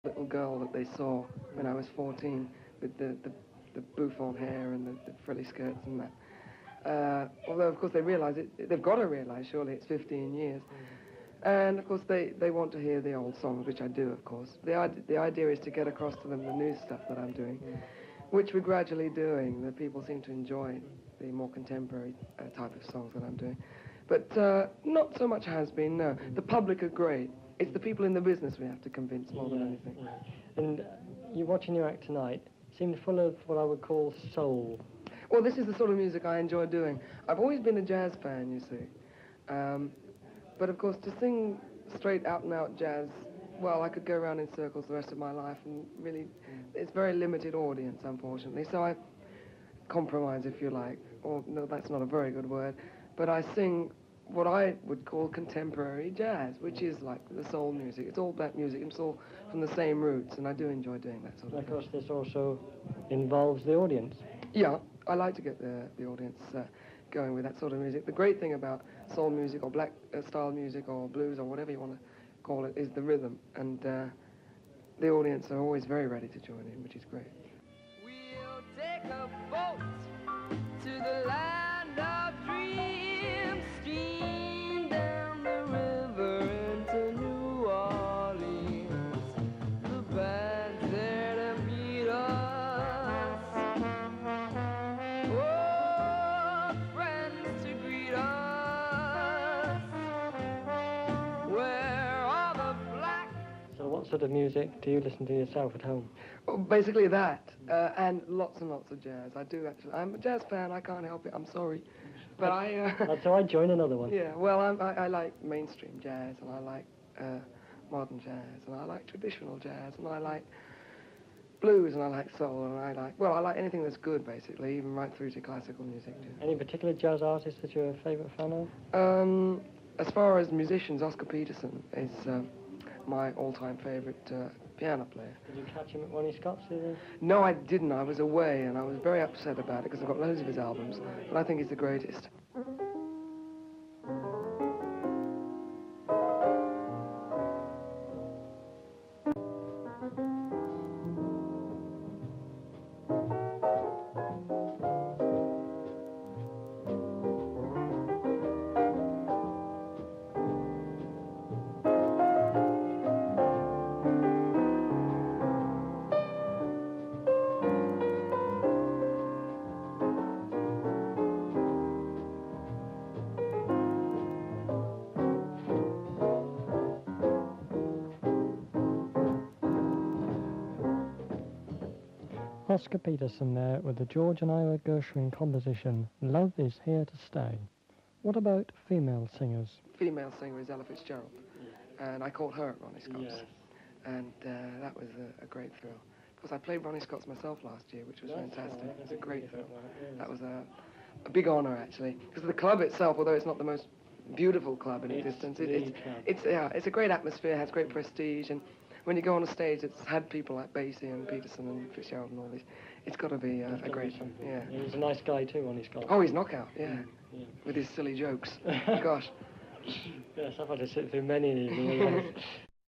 Little girl that they saw when I was 14 with the bouffant hair and the frilly skirts and that. Although, of course, they realise it, they've got to realise, surely, it's 15 years. And, of course, they want to hear the old songs, which I do, of course. The idea is to get across to them the new stuff that I'm doing, which we're gradually doing. The people seem to enjoy the more contemporary type of songs that I'm doing. But not so much has been, no. The public are great. It's the people in the business we have to convince more than anything. Yeah. And you're watching your act tonight, seemed full of what I would call soul. Well, this is the sort of music I enjoy doing. I've always been a jazz fan, you see. But, of course, to sing straight out-and-out jazz, well, I could go around in circles the rest of my life, and really, it's very limited audience, unfortunately. So I compromise, if you like. Or, no, that's not a very good word. But I sing what I would call contemporary jazz, which is like the soul music. It's all black music, and it's all from the same roots, and I do enjoy doing that sort of thing. Of course, this also involves the audience. Yeah, I like to get the audience going with that sort of music. The great thing about soul music or black style music or blues or whatever you want to call it is the rhythm, and the audience are always very ready to join in, which is great. We'll take a boat to the land of dreams, steam down the river into New Orleans. The band's there to meet us. Oh, friends to greet us. Where all the black... So what sort of music do you listen to yourself at home? Well, basically that, and lots of jazz. I do actually. I'm a jazz fan. I can't help it. I'm sorry, but So I join another one. Yeah, well, I like mainstream jazz, and I like modern jazz, and I like traditional jazz, and I like blues, and I like soul, and I like anything that's good, basically, even right through to classical music too. Any particular jazz artist that you're a favourite fan of? As far as musicians, Oscar Peterson is my all-time favourite piano player. Did you catch him at Ronnie Scott's the other? No, I didn't. I was away, and I was very upset about it because I've got loads of his albums, and I think he's the greatest. Oscar Peterson there with the George and Ira Gershwin composition, Love Is Here to Stay. What about female singers? Female singer is Ella Fitzgerald, and I caught her at Ronnie Scott's, and that was a great thrill. Because I played Ronnie Scott's myself last year, which was fantastic. It was a great thrill. That was a big honour, actually, because the club itself, although it's not the most beautiful club in existence, it's a great atmosphere, has great prestige, and when you go on a stage that's had people like Basie and Peterson and Fitzgerald and all these, it's got to be a great fun. Yeah. He's a nice guy too, Ronnie Scott. Oh, he's knockout, yeah. With his silly jokes. Gosh. Yes, I've had to sit through many of these.